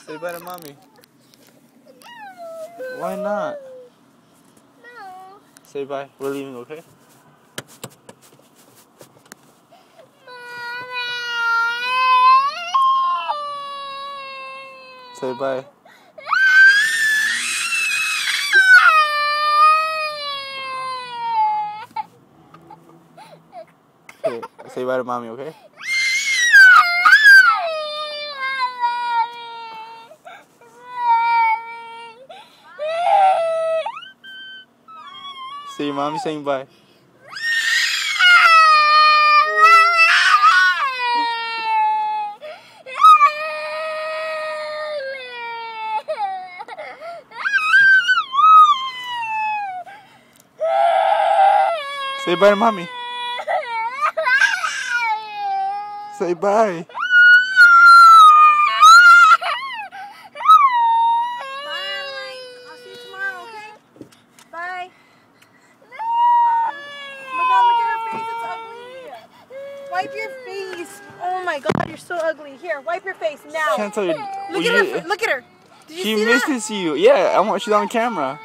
Say bye to mommy. No. Why not? No. Say bye. We're leaving, okay? Mommy. Say bye. Okay, say bye to mommy, okay? See your mommy saying bye. Say bye to mommy. Say bye. I'll see you tomorrow, okay? Bye. Look at her face. It's ugly. Wipe your face. Oh my God, you're so ugly. Here, wipe your face now. Can't tell you. Look at her. Look at her. Did you She see that? misses you. Yeah, she's on camera.